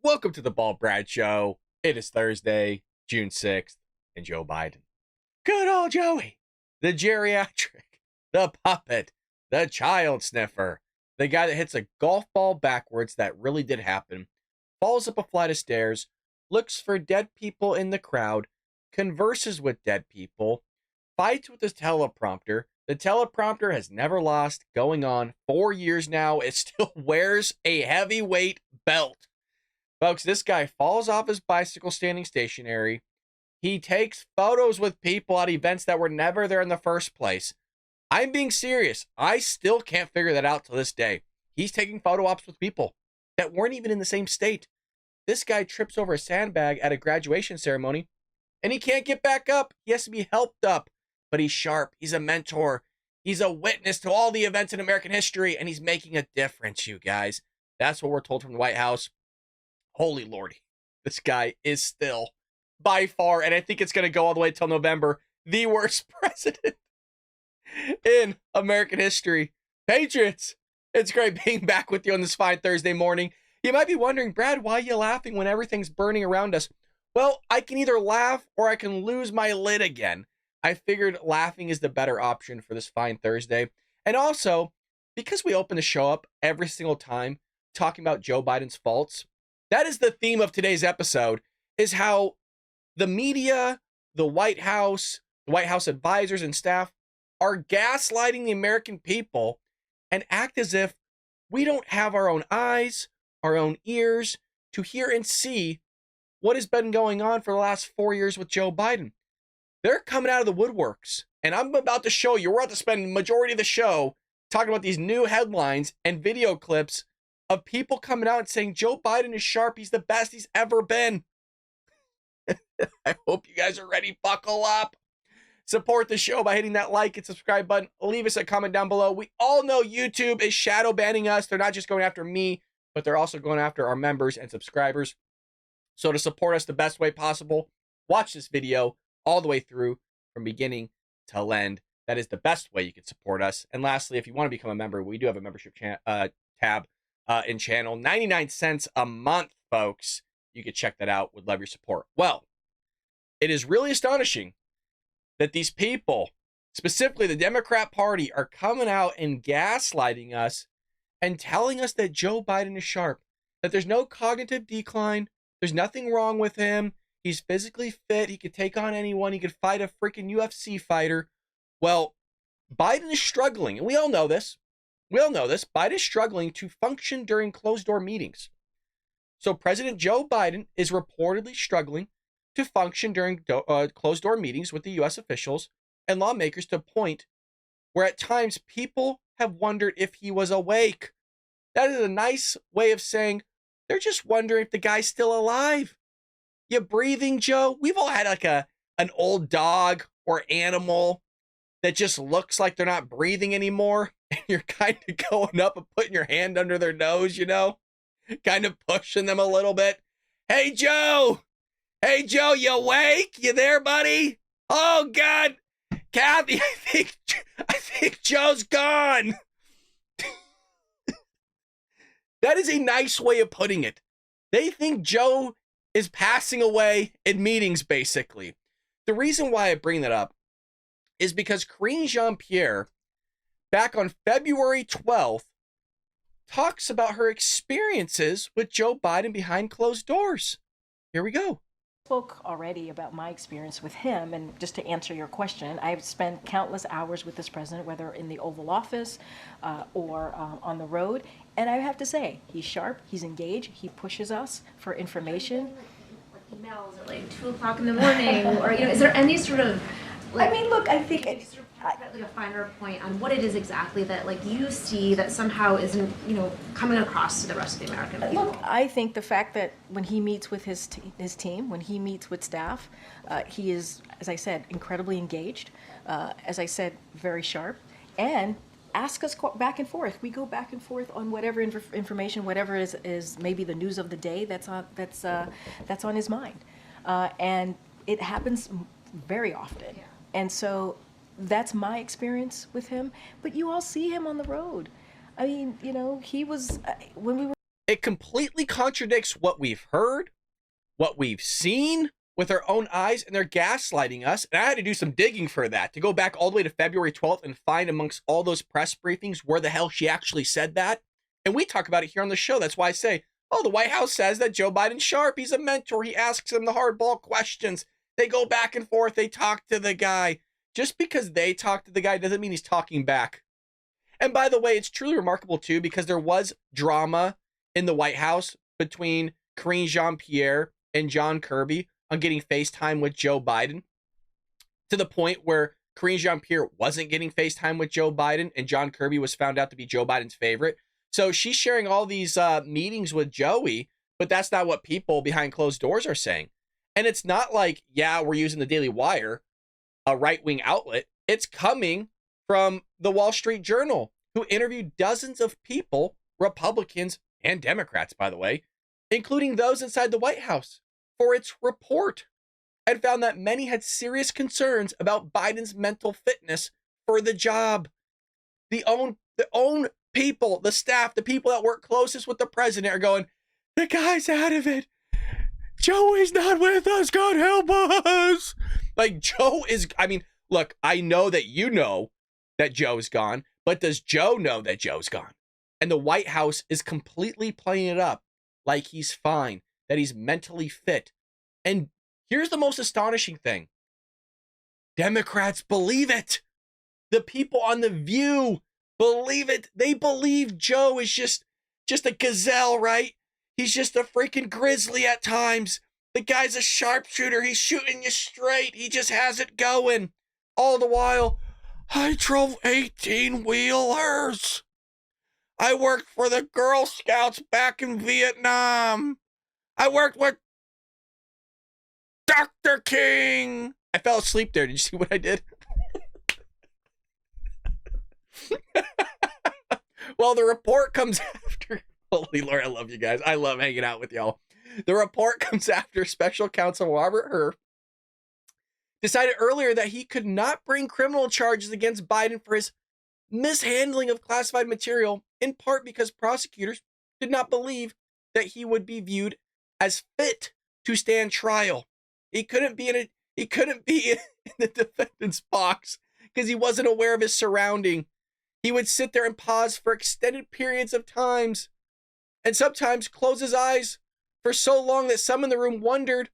Welcome to the Bald Brad Show. It is Thursday, June 6th, and Joe Biden. Good old Joey. The geriatric, the puppet, the child sniffer, the guy that hits a golf ball backwards, that really did happen, falls up a flight of stairs, looks for dead people in the crowd, converses with dead people, fights with his teleprompter. The teleprompter has never lost, going on 4 years now. It still wears a heavyweight belt. Folks, this guy falls off his bicycle standing stationary. He takes photos with people at events that were never there in the first place. I'm being serious. I still can't figure that out to this day. He's taking photo ops with people that weren't even in the same state. This guy trips over a sandbag at a graduation ceremony, and he can't get back up. He has to be helped up. But he's sharp. He's a mentor. He's a witness to all the events in American history, and he's making a difference, you guys. That's what we're told from the White House. Holy lordy, this guy is still, by far, and I think it's going to go all the way till November, the worst president in American history. Patriots, it's great being back with you on this fine Thursday morning. You might be wondering, Brad, why are you laughing when everything's burning around us? Well, I can either laugh or I can lose my lid again. I figured laughing is the better option for this fine Thursday. And also, because we open the show up every single time talking about Joe Biden's faults, that is the theme of today's episode, is how the media, the White House advisors and staff are gaslighting the American people and act as if we don't have our own eyes, our own ears to hear and see what has been going on for the last 4 years with Joe Biden. They're coming out of the woodworks, and I'm about to show you, we're about to spend the majority of the show talking about these new headlines and video clips of people coming out and saying Joe Biden is sharp. He's the best he's ever been. I hope you guys are ready. Buckle up. Support the show by hitting that like and subscribe button. Leave us a comment down below. We all know YouTube is shadow banning us. They're not just going after me, but they're also going after our members and subscribers. So to support us the best way possible, watch this video all the way through from beginning to end. That is the best way you can support us. And lastly, if you want to become a member, we do have a membership tab in channel, 99 cents a month, folks. You can check that out. Would love your support. Well, it is really astonishing that these people, specifically the Democrat Party, are coming out and gaslighting us and telling us that Joe Biden is sharp, that there's no cognitive decline, there's nothing wrong with him, he's physically fit, he could take on anyone, he could fight a freaking UFC fighter. Well, Biden is struggling, and we all know this. Biden is struggling to function during closed-door meetings. So President Joe Biden is reportedly struggling to function during closed-door meetings with the U.S. officials and lawmakers, to a point where at times people have wondered if he was awake. That is a nice way of saying they're just wondering if the guy's still alive. You breathing, Joe? We've all had like an old dog or animal that just looks like they're not breathing anymore. And you're kind of going up and putting your hand under their nose, you know, kind of pushing them a little bit. Hey, Joe. Hey, Joe, you awake? You there, buddy? Oh, God. Kathy, I think Joe's gone. That is a nice way of putting it. They think Joe is passing away in meetings, basically. The reason why I bring that up is because Karine Jean-Pierre, back on February 12th, talks about her experiences with Joe Biden behind closed doors. Here we go. Spoke already about my experience with him, and just to answer your question, I've spent countless hours with this president, whether in the Oval Office or on the road, and I have to say, he's sharp, he's engaged, he pushes us for information. Like emails at like 2 o'clock in the morning, or is there any sort of I mean, look, I think like a finer point on what it is exactly that you see that somehow isn't coming across to the rest of the American people? Look, I think the fact that when he meets with his team, when he meets with staff, he is, as I said, incredibly engaged. As I said, very sharp, and ask us back and forth. We go back and forth on whatever information, whatever is maybe the news of the day that's on his mind, and it happens very often. Yeah. And so that's my experience with him. But you all see him on the road. I mean, he was when we were It completely contradicts what we've heard, what we've seen with our own eyes, and they're gaslighting us. And I had to do some digging for that, to go back all the way to February 12th and find amongst all those press briefings where the hell she actually said that. And we talk about it here on the show. That's why I say, oh, the White House says that Joe Biden's sharp. He's a mentor. He asks him the hardball questions. They go back and forth. They talk to the guy. Just because they talk to the guy doesn't mean he's talking back. And by the way, it's truly remarkable, too, because there was drama in the White House between Karine Jean-Pierre and John Kirby on getting FaceTime with Joe Biden, to the point where Karine Jean-Pierre wasn't getting FaceTime with Joe Biden and John Kirby was found out to be Joe Biden's favorite. So she's sharing all these meetings with Joey, but that's not what people behind closed doors are saying. And it's not like, yeah, we're using the Daily Wire, a right-wing outlet. It's coming from the Wall Street Journal, who interviewed dozens of people, Republicans and Democrats, by the way, including those inside the White House, for its report, and found that many had serious concerns about Biden's mental fitness for the job. The own people, the staff, the people that work closest with the president are going, the guy's out of it. Joey's not with us. God help us. Like, Joe is, I mean, look, I know that you know that Joe's gone, but does Joe know that Joe's gone? And the White House is completely playing it up like he's fine, that he's mentally fit. And here's the most astonishing thing. Democrats believe it. The people on The View believe it. They believe Joe is just a gazelle, right? He's just a freaking grizzly at times. The guy's a sharpshooter. He's shooting you straight. He just has it going. All the while, I drove 18-wheelers. I worked for the Girl Scouts back in Vietnam. I worked with Dr. King. I fell asleep there. Did you see what I did? Well, the report comes after. Holy Lord, I love you guys. I love hanging out with y'all. The report comes after Special Counsel Robert Hur decided earlier that he could not bring criminal charges against Biden for his mishandling of classified material, in part because prosecutors did not believe that he would be viewed as fit to stand trial. He couldn't be in the defendant's box because he wasn't aware of his surrounding. He would sit there and pause for extended periods of times, and sometimes close his eyes for so long that some in the room wondered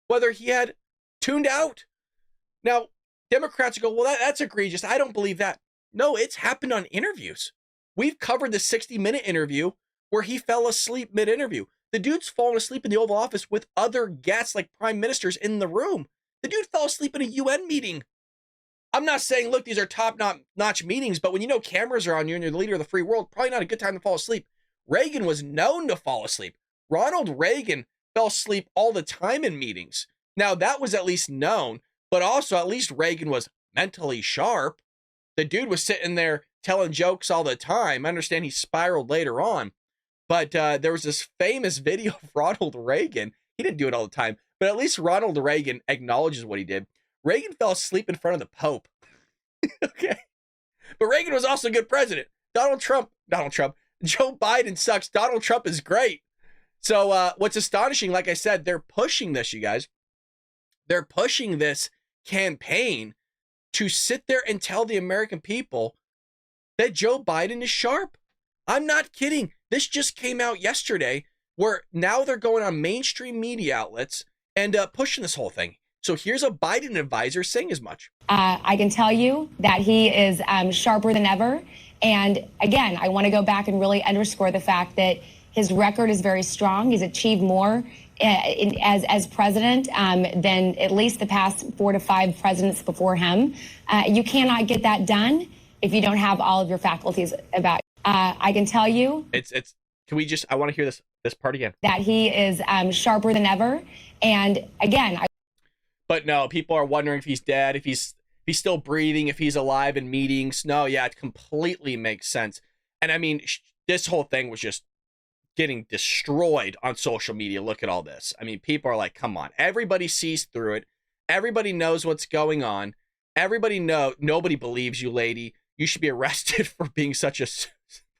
whether he had tuned out. Now, Democrats go, well, that's egregious. I don't believe that. No, it's happened on interviews. We've covered the 60-minute interview where he fell asleep mid-interview. The dude's fallen asleep in the Oval Office with other guests like prime ministers in the room. The dude fell asleep in a UN meeting. I'm not saying, look, these are top-notch meetings, but when you know cameras are on you and you're the leader of the free world, probably not a good time to fall asleep. Reagan was known to fall asleep. Ronald Reagan fell asleep all the time in meetings. Now, that was at least known, but also at least Reagan was mentally sharp. The dude was sitting there telling jokes all the time. I understand he spiraled later on, but there was this famous video of Ronald Reagan. He didn't do it all the time, but at least Ronald Reagan acknowledges what he did. Reagan fell asleep in front of the Pope. Okay. But Reagan was also a good president. Donald Trump, Joe Biden sucks. Donald Trump is great. So what's astonishing, like I said, they're pushing this, you guys. They're pushing this campaign to sit there and tell the American people that Joe Biden is sharp. I'm not kidding. This just came out yesterday, where now they're going on mainstream media outlets and pushing this whole thing. So here's a Biden advisor saying as much. I can tell you that he is sharper than ever. And again, I want to go back and really underscore the fact that his record is very strong. He's achieved more as president than at least the past 4 to 5 presidents before him. You cannot get that done if you don't have all of your faculties about. I can tell you. Can we just? I want to hear this part again. That he is sharper than ever. And again, but no, people are wondering if he's dead, if he's still breathing, if he's alive in meetings. No, yeah, it completely makes sense. And I mean, this whole thing was just getting destroyed on social media. Look at all this. I mean, people are like, come on. Everybody sees through it. Everybody knows what's going on. Nobody believes you, lady. You should be arrested for being such a,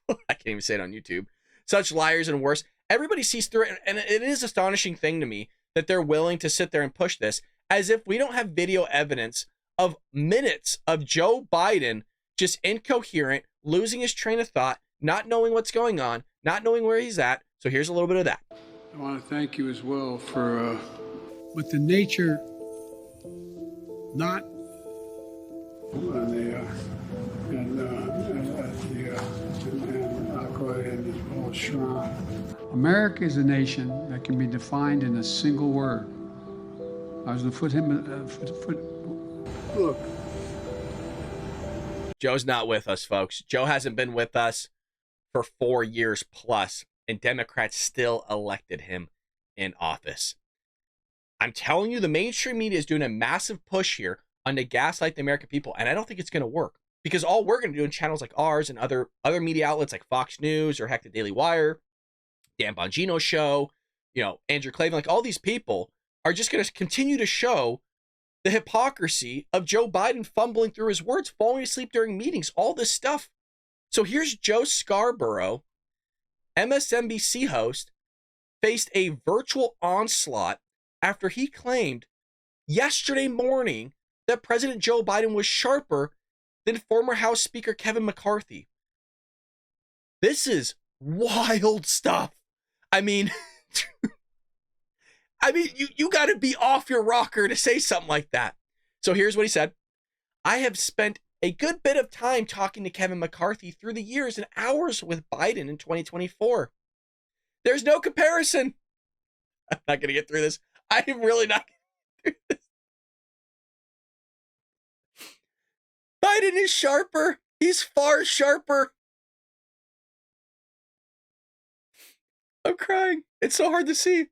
I can't even say it on YouTube, such liars and worse. Everybody sees through it, and it is astonishing thing to me that they're willing to sit there and push this as if we don't have video evidence of minutes of Joe Biden just incoherent, losing his train of thought, not knowing what's going on, not knowing where he's at. So here's a little bit of that. I want to thank you as well for, with the nature, not and I'll go ahead and just pull a shrine. America is a nation that can be defined in a single word. I was going to put him, look. Joe's not with us, folks. Joe hasn't been with us for 4 years plus, and Democrats still elected him in office. I'm telling you, the mainstream media is doing a massive push here on to gaslight the American people, and I don't think it's going to work, because all we're going to do in channels like ours and other media outlets like Fox News or heck, the Daily Wire, Dan Bongino's show, Andrew Klavan, like all these people are just going to continue to show the hypocrisy of Joe Biden fumbling through his words, falling asleep during meetings, all this stuff. So here's Joe Scarborough, MSNBC host, faced a virtual onslaught after he claimed yesterday morning that President Joe Biden was sharper than former House Speaker Kevin McCarthy. This is wild stuff. I mean, you got to be off your rocker to say something like that. So here's what he said. I have spent a good bit of time talking to Kevin McCarthy through the years and hours with Biden in 2024. There's no comparison. I'm not going to get through this. I am really not going to get through this. Biden is sharper. He's far sharper. I'm crying. It's so hard to see.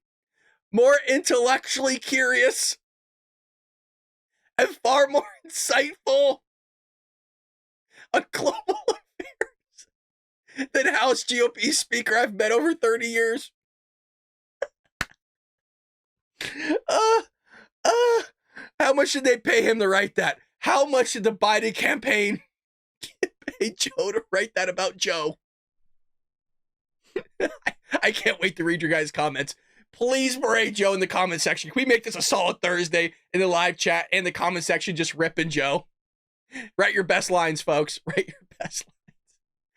More intellectually curious and far more insightful on global affairs than House GOP Speaker I've met over 30 years. How much did they pay him to write that? How much did the Biden campaign pay Joe to write that about Joe? I can't wait to read your guys' comments. Please berate Joe in the comment section. Can we make this a solid Thursday in the live chat and the comment section? Just ripping Joe. Write your best lines, folks. Write your best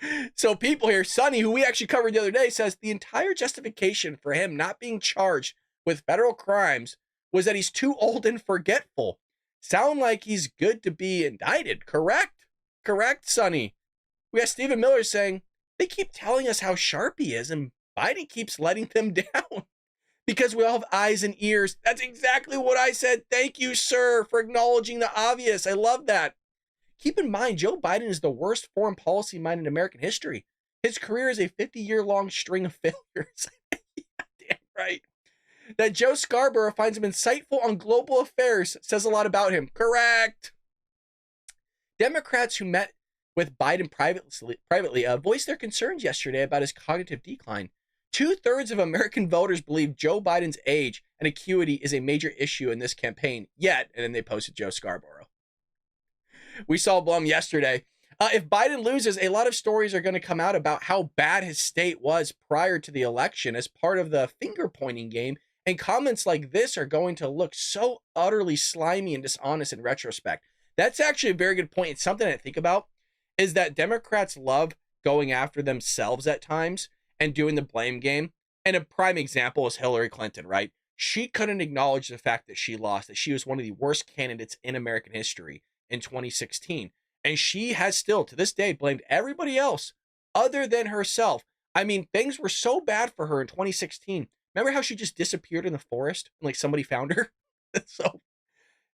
lines. So people here, Sonny, who we actually covered the other day, says the entire justification for him not being charged with federal crimes was that he's too old and forgetful. Sound like he's good to be indicted. Correct? Correct, Sonny. We got Stephen Miller saying, they keep telling us how sharp he is, and Biden keeps letting them down because we all have eyes and ears. That's exactly what I said. Thank you, sir, for acknowledging the obvious. I love that. Keep in mind, Joe Biden is the worst foreign policy mind in American history. His career is a 50-year-long string of failures. Yeah, damn right. That Joe Scarborough finds him insightful on global affairs says a lot about him. Correct. Democrats who met with Biden privately voiced their concerns yesterday about his cognitive decline. 2/3 of American voters believe Joe Biden's age and acuity is a major issue in this campaign. Yet, and then they posted Joe Scarborough. We saw Blum yesterday. If Biden loses, a lot of stories are going to come out about how bad his state was prior to the election as part of the finger-pointing game, and comments like this are going to look so utterly slimy and dishonest in retrospect. That's actually a very good point. It's something I think about, is that Democrats love going after themselves at times and doing the blame game. And a prime example is Hillary Clinton, right? She couldn't acknowledge the fact that she lost, that she was one of the worst candidates in American history in 2016. And she has still, to this day, blamed everybody else other than herself. I mean, things were so bad for her in 2016. Remember how she just disappeared in the forest and like somebody found her? So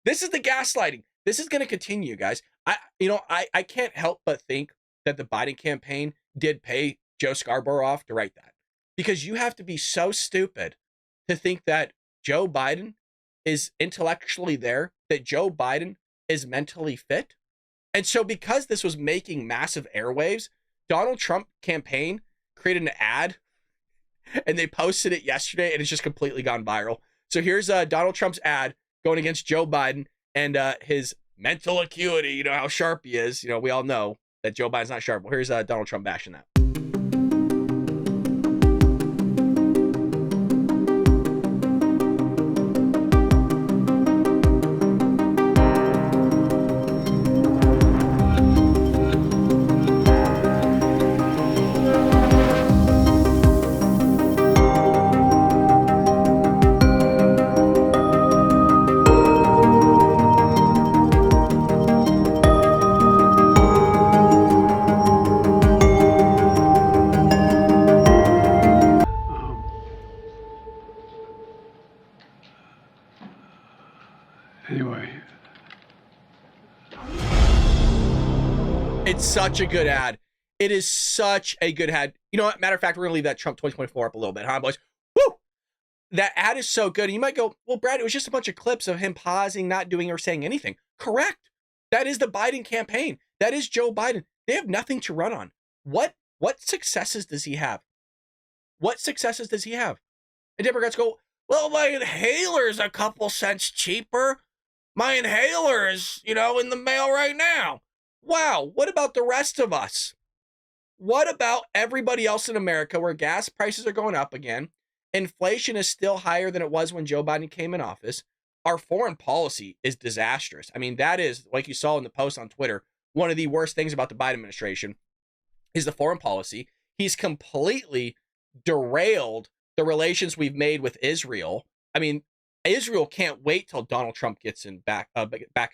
this is the gaslighting. This is going to continue, guys. I can't help but think that the Biden campaign did pay Joe Scarborough off to write that, because you have to be so stupid to think that Joe Biden is intellectually there, that Joe Biden is mentally fit. And so because this was making massive airwaves, Donald Trump campaign created an ad and they posted it yesterday and it's just completely gone viral. So here's Donald Trump's ad going against Joe Biden and his mental acuity, you know, how sharp he is. You know, we all know that Joe Biden's not sharp. Well, here's Donald Trump bashing that. It's such a good ad. It is such a good ad. You know what? Matter of fact, we're going to leave that Trump 2024 up a little bit, huh, boys? Woo! That ad is so good. And you might go, well, Brad, it was just a bunch of clips of him pausing, not doing or saying anything. Correct. That is the Biden campaign. That is Joe Biden. They have nothing to run on. What successes does he have? What successes does he have? And Democrats go, well, my inhaler's a couple cents cheaper. My inhaler is, in the mail right now. Wow. What about the rest of us? What about everybody else in America where gas prices are going up again? Inflation is still higher than it was when Joe Biden came in office. Our foreign policy is disastrous. I mean, that is, like you saw in the post on Twitter, one of the worst things about the Biden administration is the foreign policy. He's completely derailed the relations we've made with Israel. I mean, Israel can't wait till Donald Trump gets back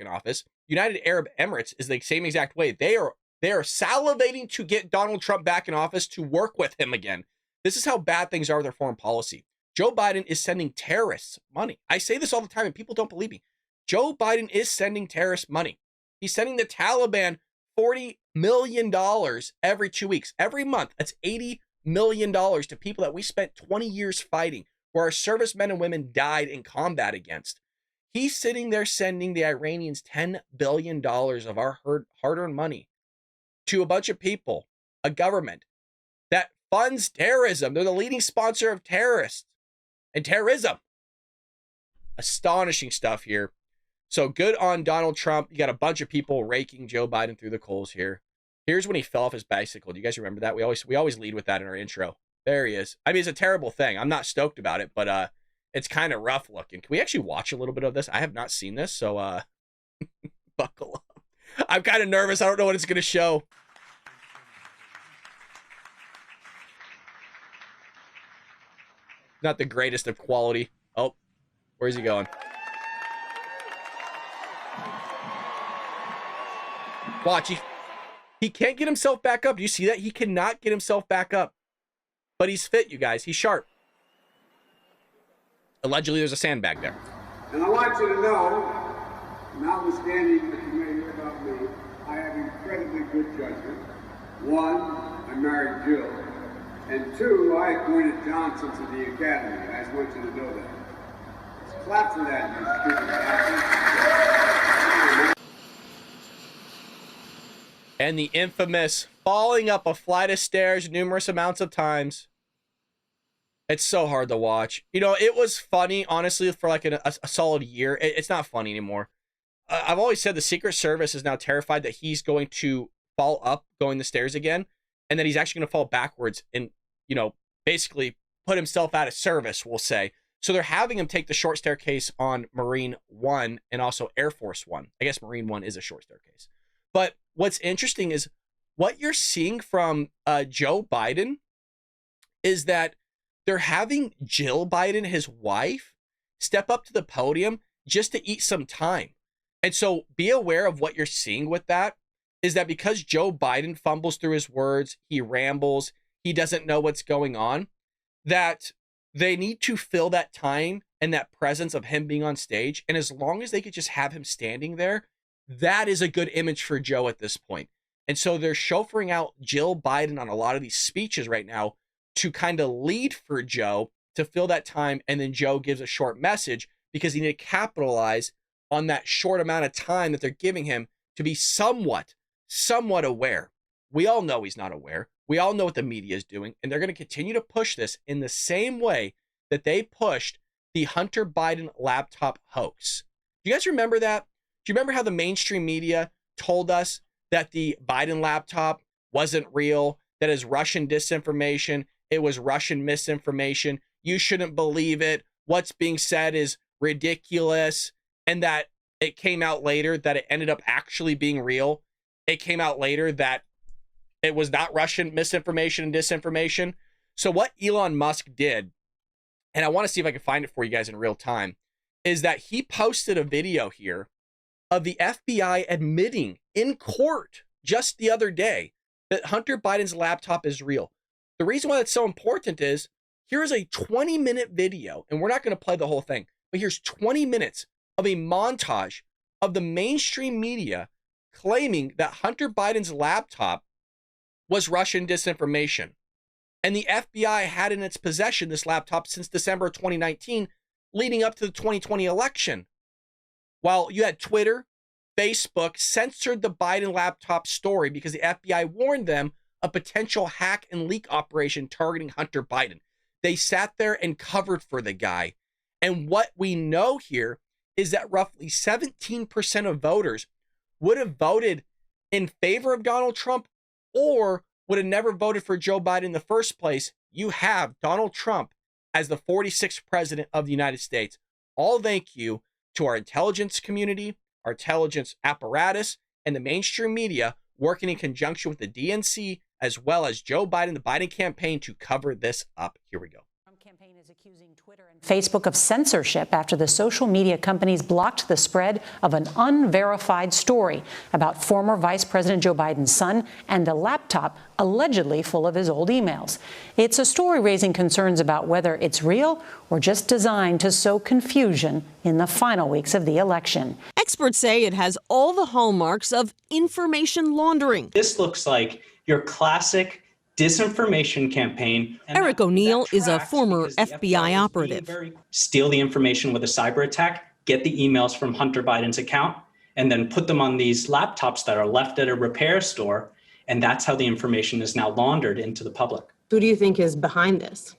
in office. United Arab Emirates is the same exact way. They are salivating to get Donald Trump back in office to work with him again. This is how bad things are with their foreign policy. Joe Biden is sending terrorists money. I say this all the time and people don't believe me. Joe Biden is sending terrorists money. He's sending the Taliban $40 million every 2 weeks. Every month, that's $80 million to people that we spent 20 years fighting, where our servicemen and women died in combat against. He's sitting there sending the Iranians $10 billion of our hard-earned money to a bunch of people, a government that funds terrorism. They're the leading sponsor of terrorists and terrorism. Astonishing stuff here. So good on Donald Trump. You got a bunch of people raking Joe Biden through the coals here. Here's when he fell off his bicycle. Do you guys remember that? We always lead with that in our intro. There he is. I mean, it's a terrible thing. I'm not stoked about it, but it's kind of rough looking. Can we actually watch a little bit of this? I have not seen this, so buckle up. I'm kind of nervous. I don't know what it's going to show. Not the greatest of quality. Oh, where's he going? Watch, he can't get himself back up. Do you see that? He cannot get himself back up. But he's fit, you guys. He's sharp. Allegedly, there's a sandbag there. And I want you to know, notwithstanding what you may hear about me, I have incredibly good judgment. One, I married Jill. And two, I appointed Johnson to the academy. I just want you to know that. Let's clap for that, you stupid bastard. And the infamous falling up a flight of stairs numerous amounts of times. It's so hard to watch. It was funny, honestly, for like a solid year. It's not funny anymore. I've always said the Secret Service is now terrified that he's going to fall up going the stairs again, and that he's actually going to fall backwards and, basically put himself out of service, we'll say. So they're having him take the short staircase on Marine One and also Air Force One. I guess Marine One is a short staircase. But what's interesting is what you're seeing from Joe Biden is that they're having Jill Biden, his wife, step up to the podium just to eat some time. And so be aware of what you're seeing with that is that because Joe Biden fumbles through his words, he rambles, he doesn't know what's going on, that they need to fill that time and that presence of him being on stage. And as long as they could just have him standing there, that is a good image for Joe at this point. And so they're chauffeuring out Jill Biden on a lot of these speeches right now to kind of lead for Joe to fill that time. And then Joe gives a short message because he need to capitalize on that short amount of time that they're giving him to be somewhat aware. We all know he's not aware. We all know what the media is doing, and they're going to continue to push this in the same way that they pushed the Hunter Biden laptop hoax. Do you guys remember that? Do you remember how the mainstream media told us that the Biden laptop wasn't real, that is Russian disinformation, it was Russian misinformation, you shouldn't believe it, what's being said is ridiculous, and that it came out later that it ended up actually being real? It came out later that it was not Russian misinformation and disinformation. So what Elon Musk did, and I want to see if I can find it for you guys in real time, is that he posted a video here of the FBI admitting in court just the other day that Hunter Biden's laptop is real. The reason why that's so important is here's a 20-minute video, and we're not going to play the whole thing, but here's 20 minutes of a montage of the mainstream media claiming that Hunter Biden's laptop was Russian disinformation. And the FBI had in its possession this laptop since December of 2019, leading up to the 2020 election. While you had Twitter, Facebook censored the Biden laptop story because the FBI warned them a potential hack and leak operation targeting Hunter Biden. They sat there and covered for the guy. And what we know here is that roughly 17% of voters would have voted in favor of Donald Trump or would have never voted for Joe Biden in the first place. You have Donald Trump as the 46th president of the United States. All thank you to our intelligence community, our intelligence apparatus, and the mainstream media working in conjunction with the DNC, as well as Joe Biden, the Biden campaign, to cover this up. Here we go. Trump campaign is accusing Twitter and Facebook of censorship after the social media companies blocked the spread of an unverified story about former Vice President Joe Biden's son and a laptop allegedly full of his old emails. It's a story raising concerns about whether it's real or just designed to sow confusion in the final weeks of the election. Experts say it has all the hallmarks of information laundering. This looks like your classic disinformation campaign. Eric O'Neill is a former FBI operative. Steal the information with a cyber attack, get the emails from Hunter Biden's account, and then put them on these laptops that are left at a repair store. And that's how the information is now laundered into the public. Who do you think is behind this?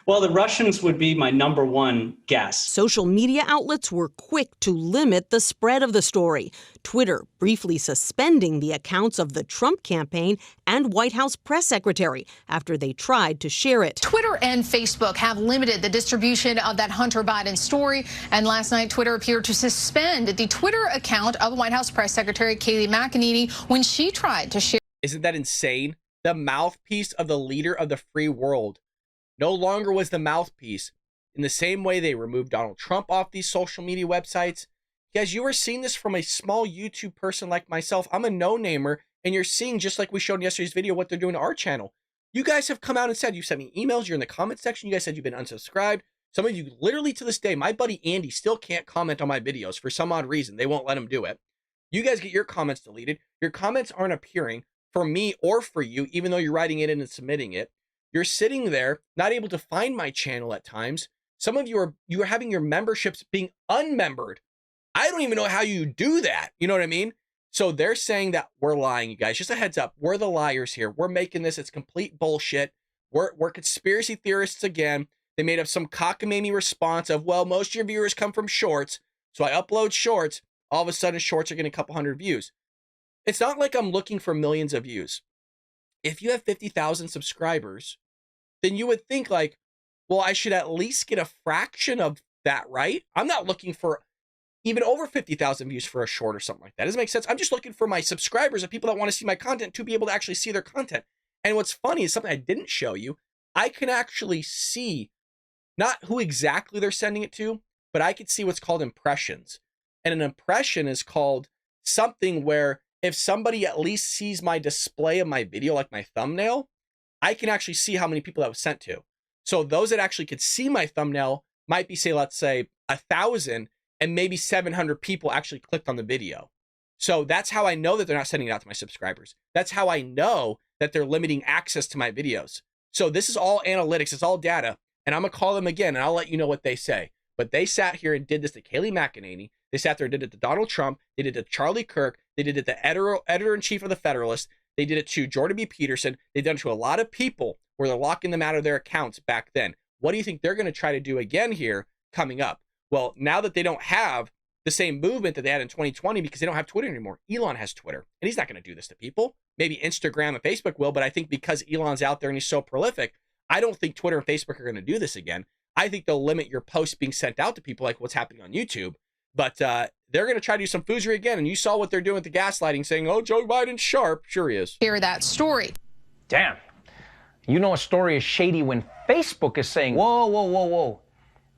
Well, the Russians would be my number one guess. Social media outlets were quick to limit the spread of the story. Twitter briefly suspending the accounts of the Trump campaign and White House press secretary after they tried to share it. Twitter and Facebook have limited the distribution of that Hunter Biden story. And last night, Twitter appeared to suspend the Twitter account of White House press secretary Kayleigh McEnany when she tried to share. Isn't that insane? The mouthpiece of the leader of the free world no longer was the mouthpiece. In the same way they removed Donald Trump off these social media websites. Guys, you are seeing this from a small YouTube person like myself. I'm a no-namer, and you're seeing, just like we showed in yesterday's video, what they're doing to our channel. You guys have come out and said, you sent me emails, you're in the comment section, you guys said you've been unsubscribed. Some of you, literally to this day, my buddy Andy still can't comment on my videos for some odd reason. They won't let him do it. You guys get your comments deleted. Your comments aren't appearing for me or for you, even though you're writing it in and submitting it. You're sitting there, not able to find my channel at times. Some of you are having your memberships being unmembered. I don't even know how you do that. You know what I mean? So they're saying that we're lying, you guys. Just a heads up. We're the liars here. We're making this. It's complete bullshit. We're conspiracy theorists again. They made up some cockamamie response of, well, most of your viewers come from shorts. So I upload shorts. All of a sudden, shorts are getting a couple hundred views. It's not like I'm looking for millions of views. If you have 50,000 subscribers, then you would think like, well, I should at least get a fraction of that, right? I'm not looking for even over 50,000 views for a short or something like that. Doesn't make sense. I'm just looking for my subscribers and people that want to see my content to be able to actually see their content. And what's funny is something I didn't show you. I can actually see not who exactly they're sending it to, but I can see what's called impressions. And an impression is called something where if somebody at least sees my display of my video, like my thumbnail, I can actually see how many people that was sent to. So those that actually could see my thumbnail might be, say, let's say 1,000, and maybe 700 people actually clicked on the video. So that's how I know that they're not sending it out to my subscribers. That's how I know that they're limiting access to my videos. So this is all analytics. It's all data. And I'm going to call them again, and I'll let you know what they say. But they sat here and did this to Kayleigh McEnany. They sat there and did it to Donald Trump. They did it to Charlie Kirk. They did it to the editor-in-chief of the Federalist. They did it to Jordan B. Peterson. They've done it to a lot of people where they're locking them out of their accounts back then. What do you think they're going to try to do again here coming up? Well, now that they don't have the same movement that they had in 2020 because they don't have Twitter anymore. Elon has Twitter, and he's not going to do this to people. Maybe Instagram and Facebook will, but I think because Elon's out there and he's so prolific, I don't think Twitter and Facebook are going to do this again. I think they'll limit your posts being sent out to people like what's happening on YouTube. But they're going to try to do some foolery again. And you saw what they're doing with the gaslighting, saying, oh, Joe Biden's sharp. Sure he is. Hear that story. Damn. You know a story is shady when Facebook is saying, whoa, whoa, whoa, whoa.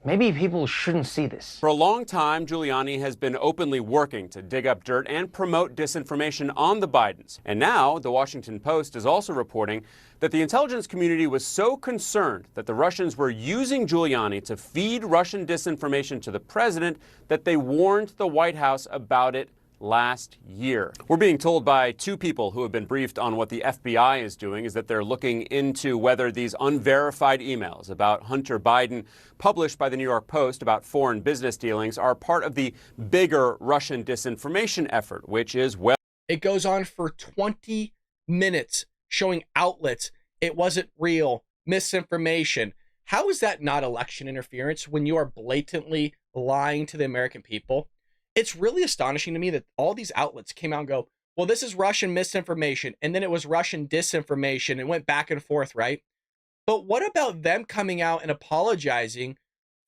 Maybe people shouldn't see this. For a long time, Giuliani has been openly working to dig up dirt and promote disinformation on the Bidens. And now, the Washington Post is also reporting that the intelligence community was so concerned that the Russians were using Giuliani to feed Russian disinformation to the president that they warned the White House about it last year. We're being told by two people who have been briefed on what the FBI is doing is that they're looking into whether these unverified emails about Hunter Biden published by the New York Post about foreign business dealings are part of the bigger Russian disinformation effort, which is well. It goes on for 20 minutes showing outlets it wasn't real, misinformation. How is that not election interference when you are blatantly lying to the American people? It's really astonishing to me that all these outlets came out and go, well, this is Russian misinformation, and then it was Russian disinformation, and went back and forth, right? But what about them coming out and apologizing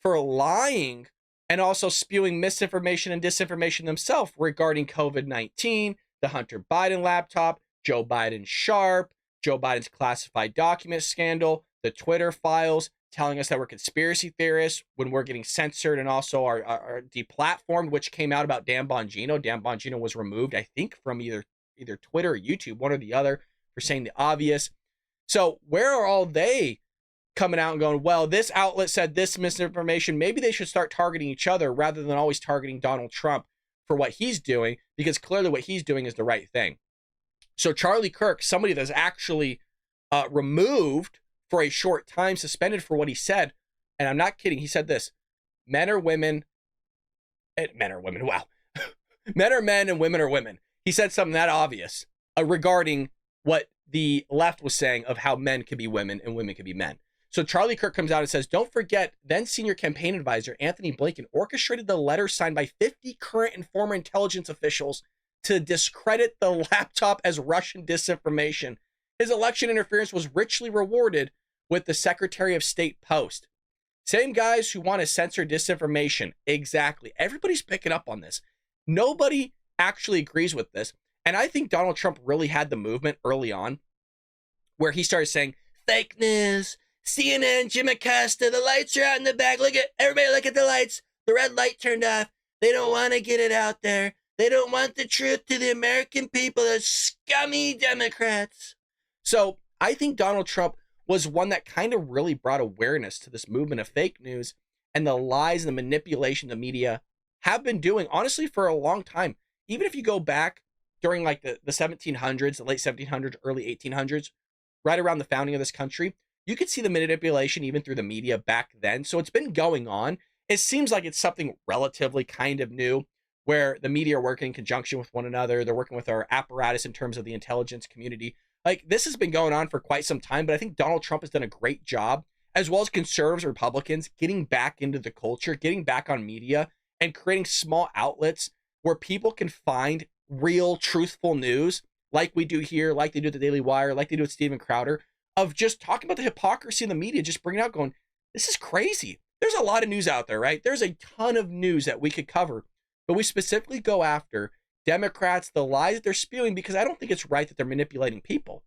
for lying and also spewing misinformation and disinformation themselves regarding COVID-19, the Hunter Biden laptop, Joe Biden's Sharp, Joe Biden's classified document scandal, the Twitter files, telling us that we're conspiracy theorists when we're getting censored and also are deplatformed, which came out about Dan Bongino. Dan Bongino was removed, I think, from either Twitter or YouTube, one or the other, for saying the obvious. So where are all they coming out and going, well, this outlet said this misinformation. Maybe they should start targeting each other rather than always targeting Donald Trump for what he's doing, because clearly what he's doing is the right thing. So Charlie Kirk, somebody that's actually removed for a short time, suspended for what he said. And I'm not kidding. He said this: men are women. Men are women. Wow. Men are men and women are women. He said something that obvious regarding what the left was saying of how men can be women and women can be men. So Charlie Kirk comes out and says, don't forget, then senior campaign advisor Anthony Blinken orchestrated the letter signed by 50 current and former intelligence officials to discredit the laptop as Russian disinformation. His election interference was richly rewarded with the Secretary of State post. Same guys who want to censor disinformation. Exactly. Everybody's picking up on this. Nobody actually agrees with this. And I think Donald Trump really had the movement early on where he started saying, fake news, CNN, Jim Acosta, the lights are out in the back. Everybody look at the lights. The red light turned off. They don't want to get it out there. They don't want the truth to the American people, the scummy Democrats. So I think Donald Trump was one that kind of really brought awareness to this movement of fake news and the lies and the manipulation the media have been doing, honestly, for a long time. Even if you go back during like the 1700s, the late 1700s, early 1800s, right around the founding of this country, you could see the manipulation even through the media back then. So it's been going on. It seems like it's something relatively kind of new where the media are working in conjunction with one another. They're working with our apparatus in terms of the intelligence community. Like, this has been going on for quite some time, but I think Donald Trump has done a great job, as well as conservatives, Republicans, getting back into the culture, getting back on media, and creating small outlets where people can find real, truthful news, like we do here, like they do at the Daily Wire, like they do with Steven Crowder, of just talking about the hypocrisy in the media, just bringing out going, this is crazy. There's a lot of news out there, right? There's a ton of news that we could cover, but we specifically go after Democrats, the lies that they're spewing, because I don't think it's right that they're manipulating people.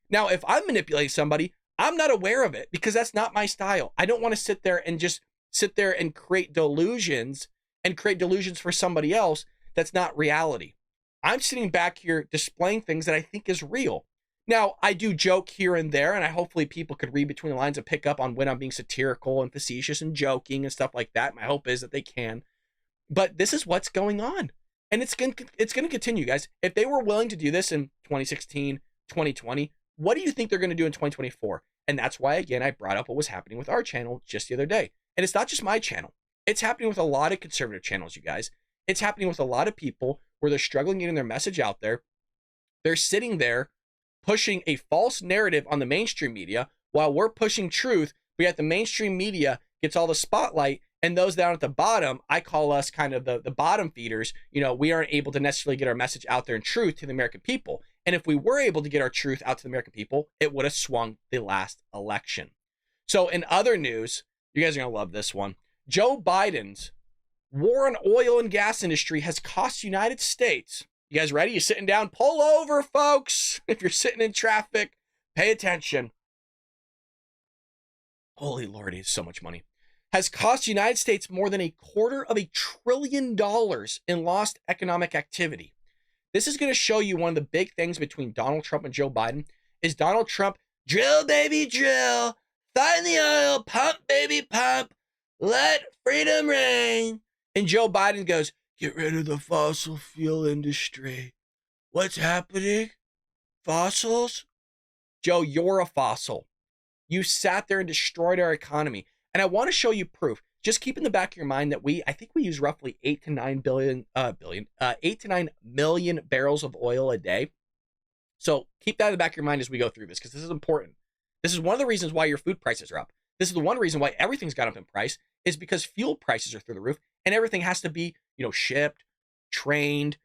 Now, if I'm manipulating somebody, I'm not aware of it because that's not my style. I don't want to sit there and create delusions for somebody else that's not reality. I'm sitting back here displaying things that I think is real. Now, I do joke here and there, and hopefully people could read between the lines and pick up on when I'm being satirical and facetious and joking and stuff like that. My hope is that they can. But this is what's going on. And it's going to continue, guys. If they were willing to do this in 2016, 2020, what do you think they're going to do in 2024? And that's why, again, I brought up what was happening with our channel just the other day. And it's not just my channel. It's happening with a lot of conservative channels, you guys. It's happening with a lot of people where they're struggling getting their message out there. They're sitting there pushing a false narrative on the mainstream media while we're pushing truth, but yet the mainstream media gets all the spotlight. And those down at the bottom, I call us kind of the bottom feeders. You know, we aren't able to necessarily get our message out there in truth to the American people. And if we were able to get our truth out to the American people, it would have swung the last election. So in other news, you guys are going to love this one. Joe Biden's war on oil and gas industry has cost the United States. You guys ready? You sitting down? Pull over, folks. If you're sitting in traffic, pay attention. Holy Lord, it's so much money. Has cost the United States more than $250 billion in lost economic activity. This is going to show you one of the big things between Donald Trump and Joe Biden is Donald Trump, drill, baby, drill, find the oil, pump, baby, pump, let freedom reign. And Joe Biden goes, Get rid of the fossil fuel industry. What's happening? Fossils? Joe, you're a fossil. You sat there and destroyed our economy. And I want to show you proof. Just keep in the back of your mind that I think we use roughly 8 to 9 million barrels of oil a day. So keep that in the back of your mind as we go through this, because this is important. This is one of the reasons why your food prices are up. This is the one reason why everything's gone up in price, is because fuel prices are through the roof, and everything has to be, shipped, trained,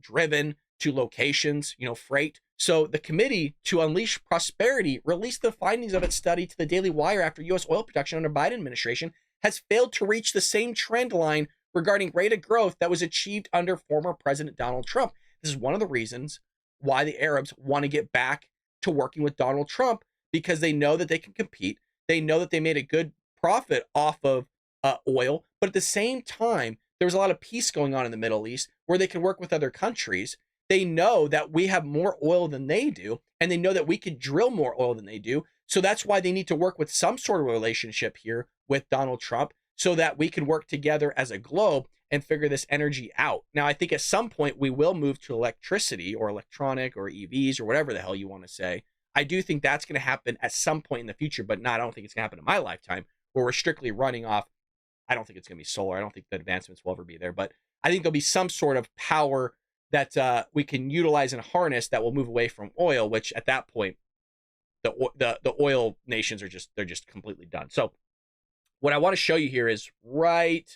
driven to locations, freight. So the Committee to Unleash Prosperity released the findings of its study to the Daily Wire after U.S. oil production under Biden administration has failed to reach the same trend line regarding rate of growth that was achieved under former President Donald Trump. This is one of the reasons why the Arabs want to get back to working with Donald Trump, because they know that they can compete. They know that they made a good profit off of oil, but at the same time, there was a lot of peace going on in the Middle East where they can work with other countries. They know that we have more oil than they do, and they know that we could drill more oil than they do. So that's why they need to work with some sort of relationship here with Donald Trump, so that we can work together as a globe and figure this energy out. Now, I think at some point we will move to electricity or electronic or EVs or whatever the hell you want to say. I do think that's going to happen at some point in the future, but I don't think it's going to happen in my lifetime, where we're strictly running off. I don't think it's going to be solar. I don't think the advancements will ever be there, but I think there'll be some sort of power that we can utilize and harness that will move away from oil, which at that point, the oil nations they're just completely done. So what I want to show you here is right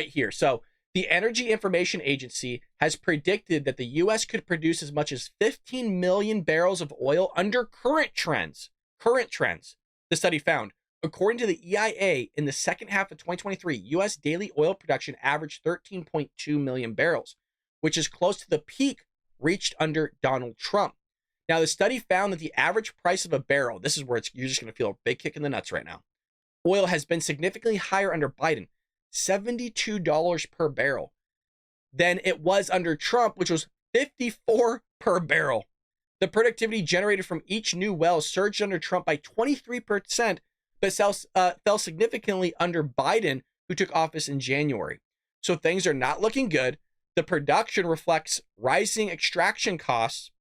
here. So the Energy Information Agency has predicted that the U.S. could produce as much as 15 million barrels of oil under current trends. The study found, according to the EIA, in the second half of 2023, U.S. daily oil production averaged 13.2 million barrels, which is close to the peak reached under Donald Trump. Now, the study found that the average price of a barrel, this is where you're just going to feel a big kick in the nuts right now, oil has been significantly higher under Biden, $72 per barrel, than it was under Trump, which was $54 per barrel. The productivity generated from each new well surged under Trump by 23%, but fell significantly under Biden, who took office in January. So things are not looking good. The production reflects rising extraction costs,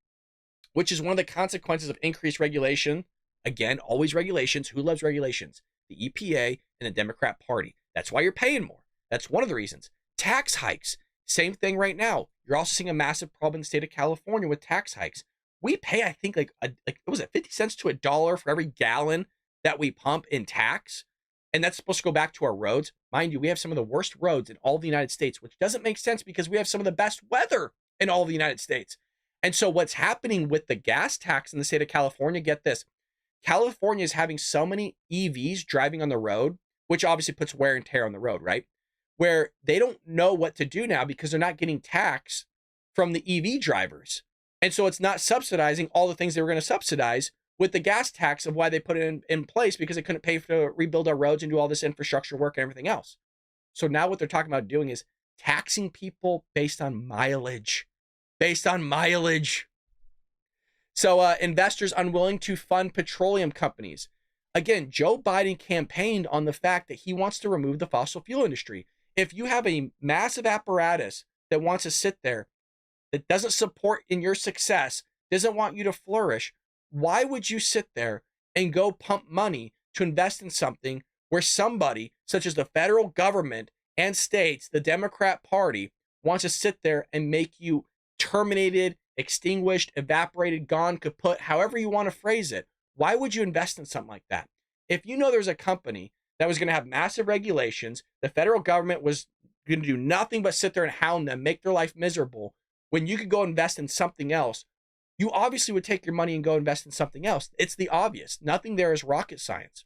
which is one of the consequences of increased regulation. Again, always regulations. Who loves regulations? The EPA and the Democrat Party. That's why you're paying more. That's one of the reasons. Tax hikes. Same thing right now. You're also seeing a massive problem in the state of California with tax hikes. We pay, I think, like what was it, 50 cents to $1 for every gallon that we pump in tax. And that's supposed to go back to our roads. Mind you, we have some of the worst roads in all of the United States, which doesn't make sense because we have some of the best weather in all of the United States. And so what's happening with the gas tax in the state of California, get this, California is having so many EVs driving on the road, which obviously puts wear and tear on the road, right? Where they don't know what to do now because they're not getting tax from the EV drivers. And so it's not subsidizing all the things they were going to subsidize with the gas tax of why they put it in place, because they couldn't pay to rebuild our roads and do all this infrastructure work and everything else. So now what they're talking about doing is taxing people based on mileage. So investors unwilling to fund petroleum companies. Again, Joe Biden campaigned on the fact that he wants to remove the fossil fuel industry. If you have a massive apparatus that wants to sit there, that doesn't support in your success, doesn't want you to flourish, why would you sit there and go pump money to invest in something where somebody, such as the federal government and states, the Democrat Party, wants to sit there and make you terminated, extinguished, evaporated, gone, kaput, however you want to phrase it? Why would you invest in something like that? If you know there's a company that was going to have massive regulations, the federal government was going to do nothing but sit there and hound them, make their life miserable, when you could go invest in something else, you obviously would take your money and go invest in something else. It's the obvious. Nothing there is rocket science.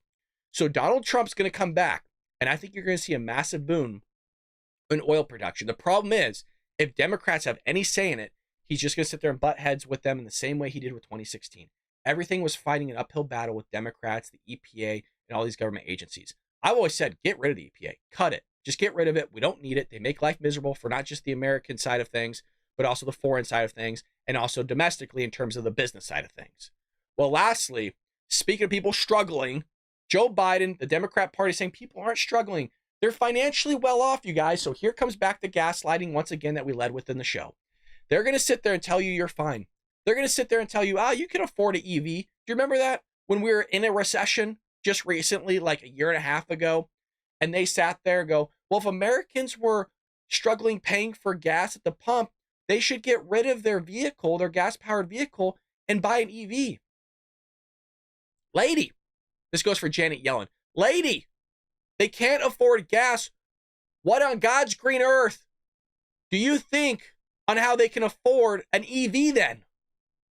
So Donald Trump's going to come back, and I think you're going to see a massive boom in oil production. The problem is, if Democrats have any say in it, he's just going to sit there and butt heads with them in the same way he did with 2016. Everything was fighting an uphill battle with Democrats, the EPA, and all these government agencies. I've always said, get rid of the EPA. Cut it. Just get rid of it. We don't need it. They make life miserable for not just the American side of things, but also the foreign side of things, and also domestically in terms of the business side of things. Well, lastly, speaking of people struggling, Joe Biden, the Democrat Party, saying people aren't struggling. They're financially well off, you guys. So here comes back the gaslighting once again that we led with in the show. They're going to sit there and tell you you're fine. They're going to sit there and tell you, you can afford an EV. Do you remember that when we were in a recession just recently, like a year and a half ago? And they sat there and go, well, if Americans were struggling paying for gas at the pump, they should get rid of their vehicle, their gas-powered vehicle, and buy an EV. Lady, this goes for Janet Yellen. Lady, they can't afford gas. What on God's green earth do you think on how they can afford an EV then?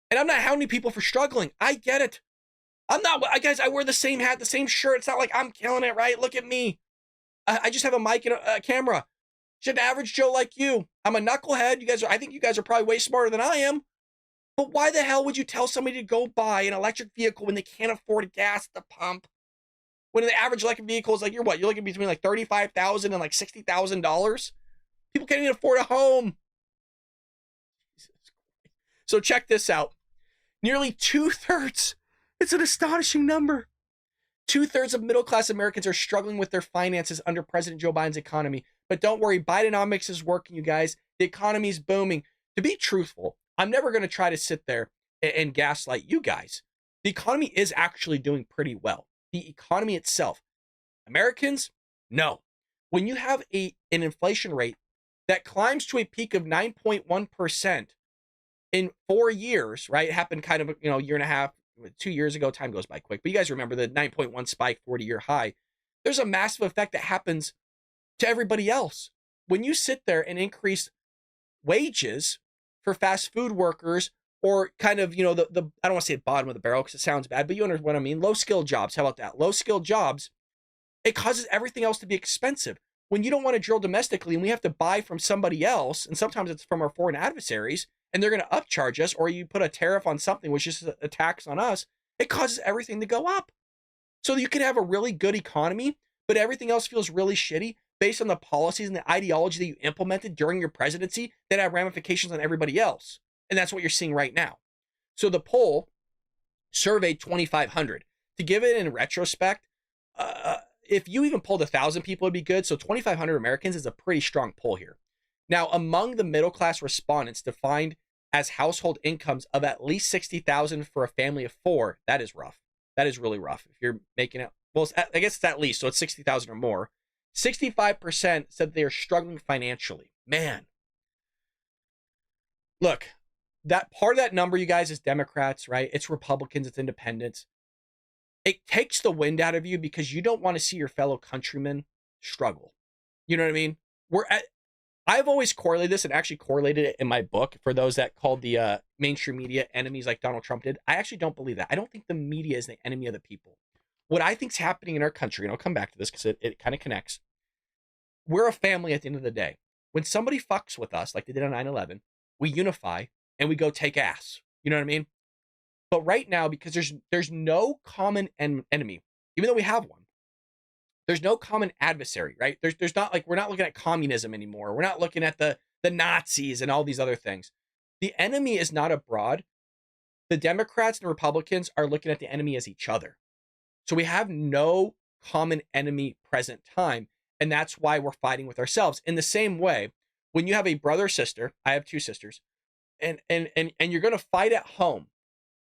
And I'm not hounding people for struggling. I get it. I'm not, guys, I wear the same hat, the same shirt. It's not like I'm killing it, right? Look at me. I just have a mic and a camera. Just an average Joe like you. I'm a knucklehead. I think you guys are probably way smarter than I am. But why the hell would you tell somebody to go buy an electric vehicle when they can't afford gas at the pump? When the average electric vehicle is like, you're looking between like $35,000 and like $60,000. People can't even afford a home. So check this out. Nearly 2/3, it's an astonishing number. 2/3 of middle-class Americans are struggling with their finances under President Joe Biden's economy. But don't worry, Bidenomics is working, you guys. The economy is booming. To be truthful, I'm never going to try to sit there and gaslight you guys. The economy is actually doing pretty well. The economy itself. Americans, no. When you have an inflation rate that climbs to a peak of 9.1% in 4 years, right? It happened kind of, a year and a half, 2 years ago. Time goes by quick. But you guys remember the 9.1 spike, 40-year high. There's a massive effect that happens to everybody else. When you sit there and increase wages for fast food workers or kind of, the I don't want to say bottom of the barrel because it sounds bad, but you understand what I mean. Low-skilled jobs. How about that? Low-skilled jobs. It causes everything else to be expensive. When you don't want to drill domestically and we have to buy from somebody else, and sometimes it's from our foreign adversaries, and they're going to upcharge us, or you put a tariff on something, which is a tax on us, it causes everything to go up. So you can have a really good economy, but everything else feels really shitty based on the policies and the ideology that you implemented during your presidency that have ramifications on everybody else. And that's what you're seeing right now. So the poll surveyed 2,500. To give it in retrospect, if you even polled 1,000 people, it'd be good. So 2,500 Americans is a pretty strong poll here. Now, among the middle-class respondents defined as household incomes of at least $60,000 for a family of 4, that is rough. That is really rough. If you're making it, well, I guess it's at least, so it's 60,000 or more. 65% said they are struggling financially. Man. Look, that part of that number, you guys, is Democrats, right? It's Republicans, it's independents. It takes the wind out of you because you don't want to see your fellow countrymen struggle. You know what I mean? I've always correlated this and actually correlated it in my book for those that called the mainstream media enemies like Donald Trump did. I actually don't believe that. I don't think the media is the enemy of the people. What I think is happening in our country, and I'll come back to this because it kind of connects. We're a family at the end of the day. When somebody fucks with us, like they did on 9/11, we unify and we go take ass. You know what I mean? But right now, because there's no common enemy, even though we have one, there's no common adversary, right? There's not like, we're not looking at communism anymore. We're not looking at the Nazis and all these other things. The enemy is not abroad. The Democrats and Republicans are looking at the enemy as each other. So we have no common enemy present time. And that's why we're fighting with ourselves. In the same way, when you have a brother or sister, I have 2 sisters, and you're going to fight at home.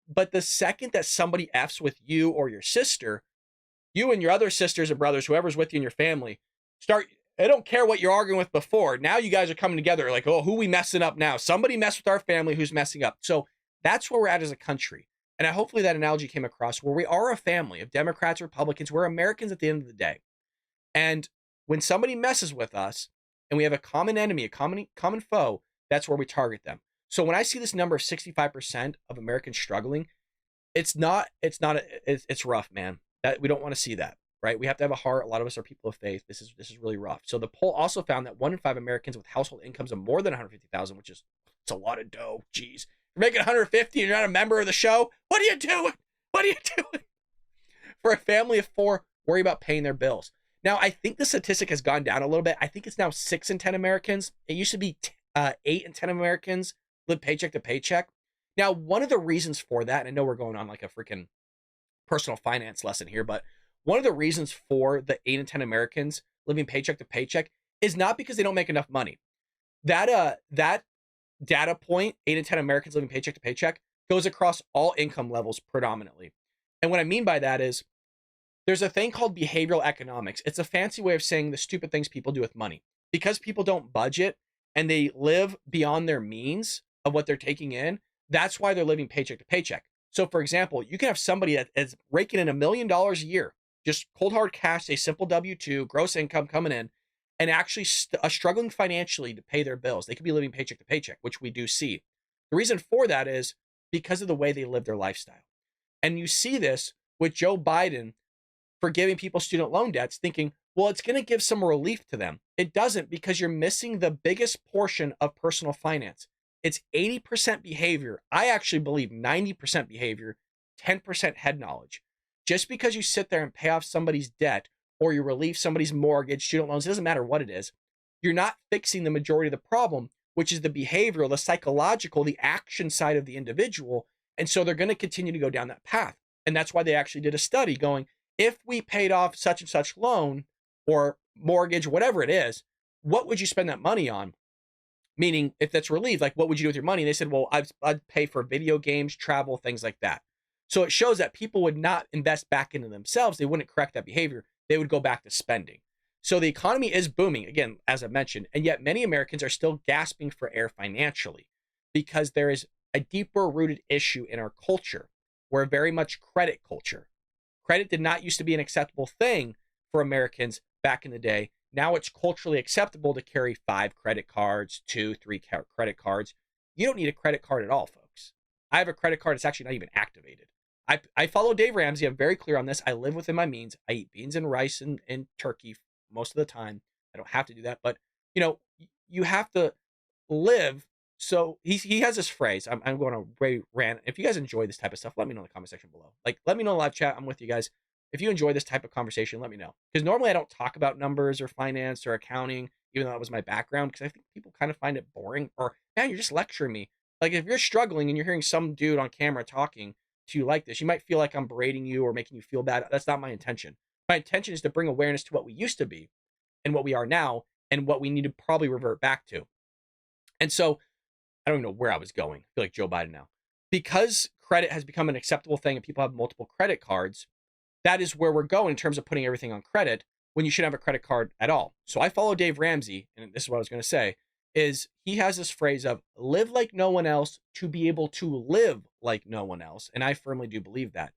But the second that somebody F's with you or your sister, you and your other sisters and brothers, whoever's with you in your family, I don't care what you're arguing with before. Now you guys are coming together like, oh, who are we messing up now? Somebody messed with our family, who's messing up? So that's where we're at as a country. And hopefully that analogy came across, where we are a family of Democrats, Republicans. We're Americans at the end of the day. And when somebody messes with us and we have a common enemy, a common foe, that's where we target them. So when I see this number of 65% of Americans struggling, it's rough, man. That we don't want to see that, right? We have to have a heart. A lot of us are people of faith. This is really rough. So the poll also found that 1 in 5 Americans with household incomes of more than 150,000, which is, it's a lot of dough. Jeez, you're making 150 and you're not a member of the show. What are you doing? What are you doing? For a family of 4, worry about paying their bills. Now, I think the statistic has gone down a little bit. I think it's now 6 in 10 Americans. It used to be 8 in 10 Americans live paycheck to paycheck. Now, one of the reasons for that, and I know we're going on like a freaking personal finance lesson here, but one of the reasons for the 8 in 10 Americans living paycheck to paycheck is not because they don't make enough money. That data point, 8 in 10 Americans living paycheck to paycheck, goes across all income levels predominantly. And what I mean by that is there's a thing called behavioral economics. It's a fancy way of saying the stupid things people do with money. Because people don't budget and they live beyond their means of what they're taking in, that's why they're living paycheck to paycheck. So for example, you can have somebody that is raking in $1 million a year, just cold hard cash, a simple W-2, gross income coming in, and actually struggling financially to pay their bills. They could be living paycheck to paycheck, which we do see. The reason for that is because of the way they live their lifestyle. And you see this with Joe Biden forgiving people student loan debts, thinking, well, it's going to give some relief to them. It doesn't, because you're missing the biggest portion of personal finance. It's 80% behavior. I actually believe 90% behavior, 10% head knowledge. Just because you sit there and pay off somebody's debt or you relieve somebody's mortgage, student loans, it doesn't matter what it is, you're not fixing the majority of the problem, which is the behavioral, the psychological, the action side of the individual. And so they're going to continue to go down that path. And that's why they actually did a study going, if we paid off such and such loan or mortgage, whatever it is, what would you spend that money on? Meaning, if that's relieved, like, what would you do with your money? And they said, well, I'd pay for video games, travel, things like that. So it shows that people would not invest back into themselves. They wouldn't correct that behavior. They would go back to spending. So the economy is booming, again, as I mentioned, and yet many Americans are still gasping for air financially because there is a deeper rooted issue in our culture. We're very much credit culture. Credit did not used to be an acceptable thing for Americans back in the day. Now it's culturally acceptable to carry 5 credit cards, 2, 3 credit cards. You don't need a credit card at all, folks. I have a credit card that's actually not even activated. I follow Dave Ramsey. I'm very clear on this. I live within my means. I eat beans and rice and turkey most of the time. I don't have to do that, but you have to live. So he has this phrase. I'm going to rant. If you guys enjoy this type of stuff, let me know in the comment section below. Like, let me know in the live chat. I'm with you guys. If you enjoy this type of conversation, let me know. Because normally I don't talk about numbers or finance or accounting, even though that was my background, because I think people kind of find it boring. Or, man, you're just lecturing me. Like, if you're struggling and you're hearing some dude on camera talking to you like this, you might feel like I'm berating you or making you feel bad. That's not my intention. My intention is to bring awareness to what we used to be and what we are now and what we need to probably revert back to. And so, I don't even know where I was going. I feel like Joe Biden now. Because credit has become an acceptable thing and people have multiple credit cards, that is where we're going in terms of putting everything on credit when you shouldn't have a credit card at all. So I follow Dave Ramsey, and this is what I was going to say, is he has this phrase of live like no one else to be able to live like no one else. And I firmly do believe that.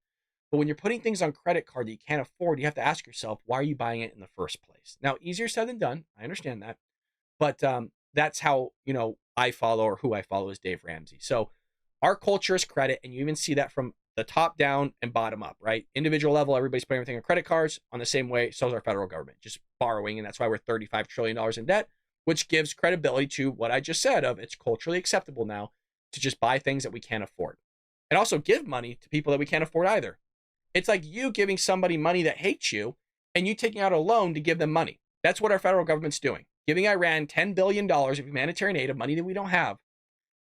But when you're putting things on credit card that you can't afford, you have to ask yourself, why are you buying it in the first place? Now, easier said than done. I understand that. But that's how, I follow, or who I follow, is Dave Ramsey. So our culture is credit, and you even see that from the top down and bottom up, right? Individual level, everybody's putting everything on credit cards. On the same way, so is our federal government, just borrowing, and that's why we're $35 trillion in debt, which gives credibility to what I just said of it's culturally acceptable now to just buy things that we can't afford. And also give money to people that we can't afford either. It's like you giving somebody money that hates you and you taking out a loan to give them money. That's what our federal government's doing. Giving Iran $10 billion of humanitarian aid, of money that we don't have,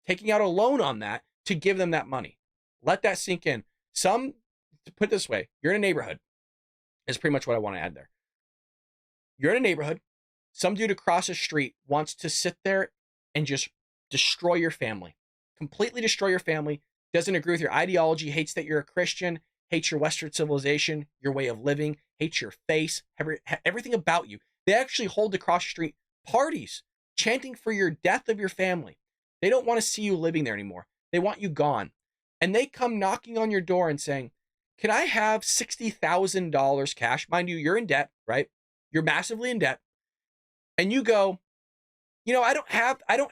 taking out a loan on that to give them that money. Let that sink in. To put it this way, you're in a neighborhood. Is pretty much what I want to add there. You're in a neighborhood. Some dude across the street wants to sit there and just destroy your family. Completely destroy your family. Doesn't agree with your ideology. Hates that you're a Christian. Hates your Western civilization, your way of living. Hates your face. Everything about you. They actually hold across the street parties, chanting for your death of your family. They don't want to see you living there anymore. They want you gone. And they come knocking on your door and saying, can I have $60,000 cash? Mind you, you're in debt, right? You're massively in debt. And you go, I don't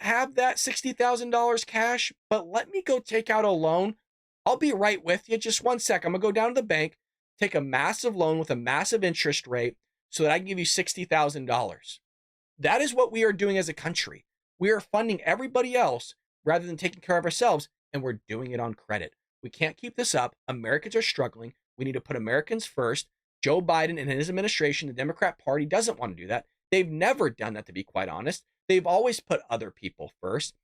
have that $60,000 cash, but let me go take out a loan. I'll be right with you. Just 1 sec. I'm going to go down to the bank, take a massive loan with a massive interest rate so that I can give you $60,000. That is what we are doing as a country. We are funding everybody else rather than taking care of ourselves, and we're doing it on credit. We can't keep this up. Americans are struggling. We need to put Americans first. Joe Biden and his administration, the Democrat Party, doesn't want to do that. They've never done that, to be quite honest. They've always put other people first.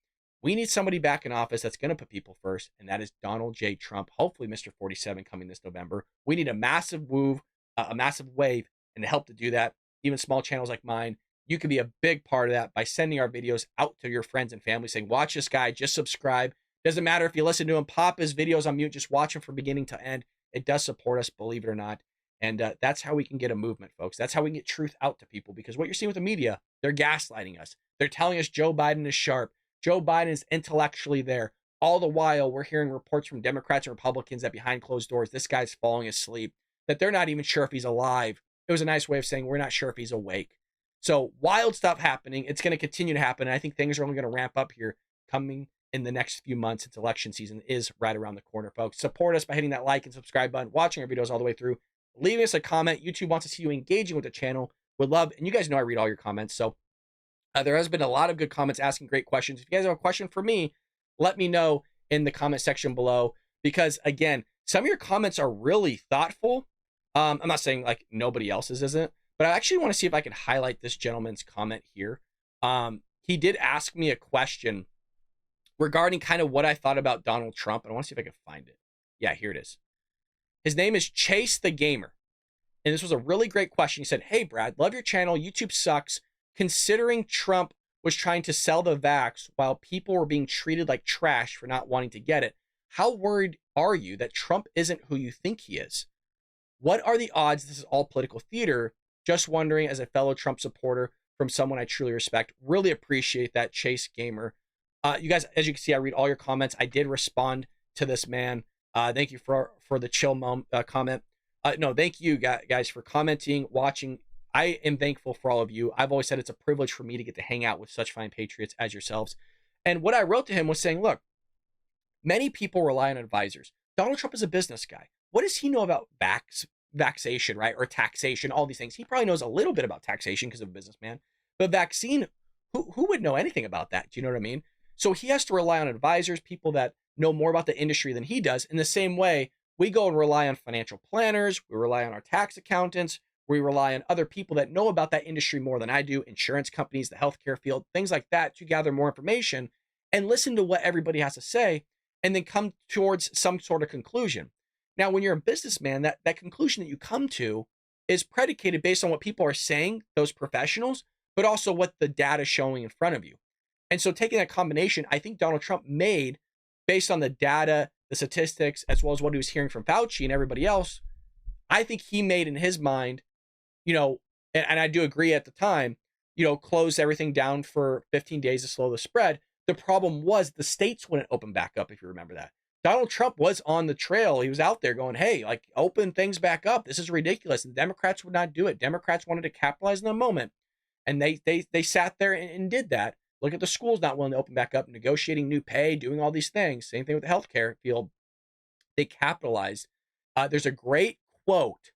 We need somebody back in office that's going to put people first, and that is Donald J. Trump, hopefully Mr. 47 coming this November. We need a massive wave, and to help to do that, even small channels like mine, you can be a big part of that by sending our videos out to your friends and family saying, watch this guy, just subscribe. Doesn't matter if you listen to him, pop his videos on mute, just watch him from beginning to end. It does support us, believe it or not. And that's how we can get a movement, folks. That's how we can get truth out to people, because what you're seeing with the media, they're gaslighting us. They're telling us Joe Biden is sharp. Joe Biden is intellectually there. All the while, we're hearing reports from Democrats and Republicans that behind closed doors, this guy's falling asleep, that they're not even sure if he's alive. It was a nice way of saying we're not sure if he's awake. So wild stuff happening. It's going to continue to happen. And I think things are only going to ramp up here coming in the next few months. Since election season is right around the corner, folks. Support us by hitting that like and subscribe button, watching our videos all the way through, leaving us a comment. YouTube wants to see you engaging with the channel. Would love, and you guys know I read all your comments. So there has been a lot of good comments asking great questions. If you guys have a question for me, let me know in the comment section below, because again, some of your comments are really thoughtful. I'm not saying like nobody else's isn't, but I actually want to see if I can highlight this gentleman's comment here. He did ask me a question regarding kind of what I thought about Donald Trump, and I want to see if I can find it. Yeah, here it is. His name is Chase the Gamer, and this was a really great question. He said, hey, Brad, love your channel. YouTube sucks. Considering Trump was trying to sell the vax while people were being treated like trash for not wanting to get it, how worried are you that Trump isn't who you think he is? What are the odds this is all political theater? Just wondering, as a fellow Trump supporter from someone I truly respect. Really appreciate that, Chase Gamer. You guys, as you can see, I read all your comments. I did respond to this man. Thank you for the chill comment. No, thank you guys for commenting, watching. I am thankful for all of you. I've always said it's a privilege for me to get to hang out with such fine patriots as yourselves. And what I wrote to him was saying, look, many people rely on advisors. Donald Trump is a business guy. What does he know about vaxation, right? Or taxation, all these things. He probably knows a little bit about taxation because of a businessman. But vaccine, who would know anything about that? Do you know what I mean? So he has to rely on advisors, people that know more about the industry than he does. In the same way, we go and rely on financial planners. We rely on our tax accountants. We rely on other people that know about that industry more than I do, insurance companies, the healthcare field, things like that, to gather more information and listen to what everybody has to say and then come towards some sort of conclusion. Now, when you're a businessman, that conclusion that you come to is predicated based on what people are saying, those professionals, but also what the data is showing in front of you. And so taking that combination, I think Donald Trump made, based on the data, the statistics, as well as what he was hearing from Fauci and everybody else, I think he made in his mind, you know, and I do agree at the time, you know, close everything down for 15 days to slow the spread. The problem was the states wouldn't open back up, if you remember that. Donald Trump was on the trail. He was out there going, hey, like, open things back up. This is ridiculous. And Democrats would not do it. Democrats wanted to capitalize on the moment. And they sat there and did that. Look at the schools not willing to open back up, negotiating new pay, doing all these things. Same thing with the healthcare field. They capitalized. There's a great quote.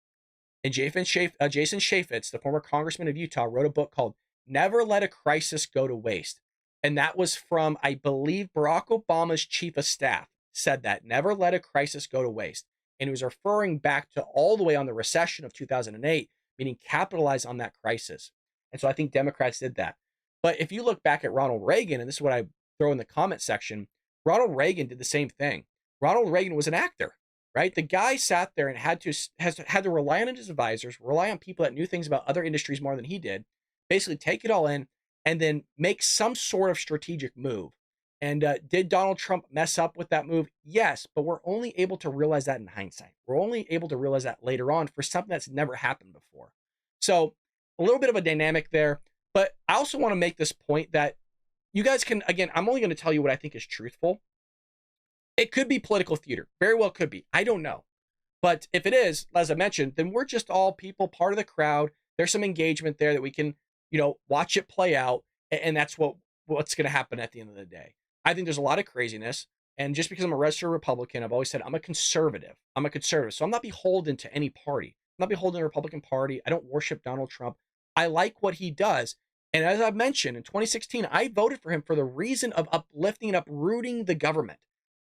And Jason Chaffetz, the former congressman of Utah, wrote a book called Never Let a Crisis Go to Waste. And that was from, I believe, Barack Obama's chief of staff said that. Never let a crisis go to waste. And he was referring back to all the way on the recession of 2008, meaning capitalize on that crisis. And so I think Democrats did that. But if you look back at Ronald Reagan, and this is what I throw in the comment section, Ronald Reagan did the same thing. Ronald Reagan was an actor, right? The guy sat there and had to rely on his advisors, rely on people that knew things about other industries more than he did, basically take it all in, and then make some sort of strategic move. And did Donald Trump mess up with that move? Yes, but we're only able to realize that in hindsight. We're only able to realize that later on for something that's never happened before. So a little bit of a dynamic there. But I also want to make this point that you guys can, again, I'm only going to tell you what I think is truthful. It could be political theater. Very well could be. I don't know. But if it is, as I mentioned, then we're just all people, part of the crowd. There's some engagement there that we can, you know, watch it play out. And that's what's going to happen at the end of the day. I think there's a lot of craziness. And just because I'm a registered Republican, I've always said I'm a conservative. I'm a conservative. So I'm not beholden to any party. I'm not beholden to the Republican Party. I don't worship Donald Trump. I like what he does. And as I've mentioned, in 2016, I voted for him for the reason of uplifting and uprooting the government.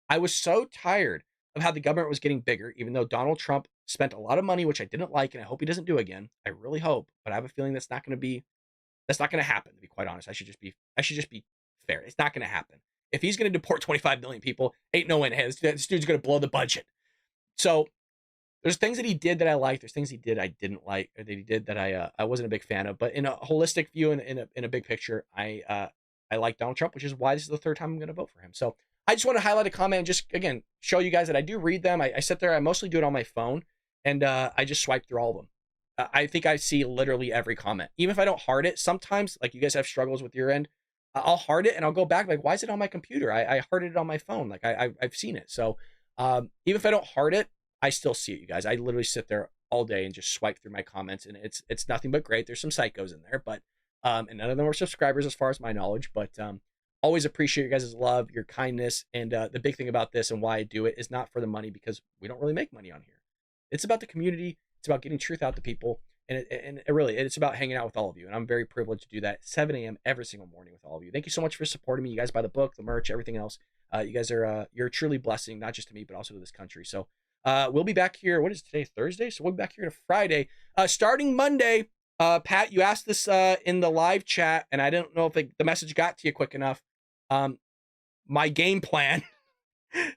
I was so tired of how the government was getting bigger, even though Donald Trump spent a lot of money, which I didn't like, and I hope he doesn't do again. I really hope, but I have a feeling that's not going to happen, to be quite honest. I should just be fair. It's not going to happen. If he's going to deport 25 million people, ain't no way in hell. This dude's going to blow the budget. So there's things that he did that I liked. There's things he did I didn't like, or that he did that I wasn't a big fan of. But in a holistic view, and in a big picture, I like Donald Trump, which is why this is the third time I'm going to vote for him. So I just want to highlight a comment and just, again, show you guys that I do read them. I sit there, I mostly do it on my phone, and I just swipe through all of them. I think I see literally every comment. Even if I don't heart it, sometimes, like you guys have struggles with your end, I'll heart it and I'll go back, like, why is it on my computer? I hearted it on my phone. Like, I've seen it. So even if I don't heart it, I still see it, you guys. I literally sit there all day and just swipe through my comments, and it's nothing but great. There's some psychos in there, but and none of them are subscribers as far as my knowledge, but always appreciate your guys' love, your kindness, and the big thing about this and why I do it is not for the money, because we don't really make money on here. It's about the community. It's about getting truth out to people, and it's about hanging out with all of you, and I'm very privileged to do that at 7 a.m. every single morning with all of you. Thank you so much for supporting me. You guys buy the book, the merch, everything else. You guys are you're a truly blessing, not just to me, but also to this country. So we'll be back here. What is today? Thursday? So we'll be back here to Friday. Starting Monday, Pat, you asked this in the live chat, and I don't know if the message got to you quick enough. My game plan,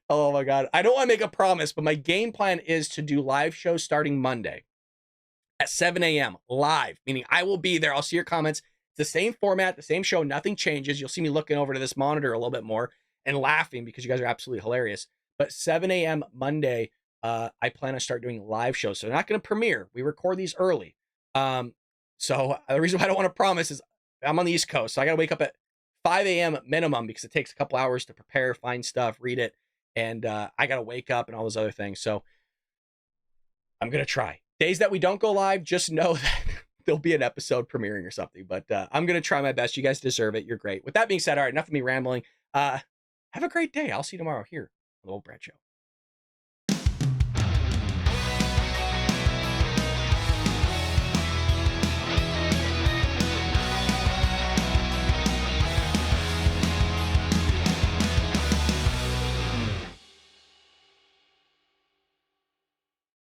oh my God, I don't want to make a promise, but my game plan is to do live shows starting Monday at 7 a.m. live, meaning I will be there. I'll see your comments. It's the same format, the same show, nothing changes. You'll see me looking over to this monitor a little bit more and laughing because you guys are absolutely hilarious. But 7 a.m. Monday, I plan to start doing live shows. So they're not going to premiere. We record these early. So the reason why I don't want to promise is I'm on the East Coast, so I got to wake up at 5 a.m. minimum because it takes a couple hours to prepare, find stuff, read it, and I got to wake up and all those other things. So I'm going to try. Days that we don't go live, just know that there'll be an episode premiering or something, but I'm going to try my best. You guys deserve it. You're great. With that being said, all right, enough of me rambling. Have a great day. I'll see you tomorrow here on The Will Brandt Show.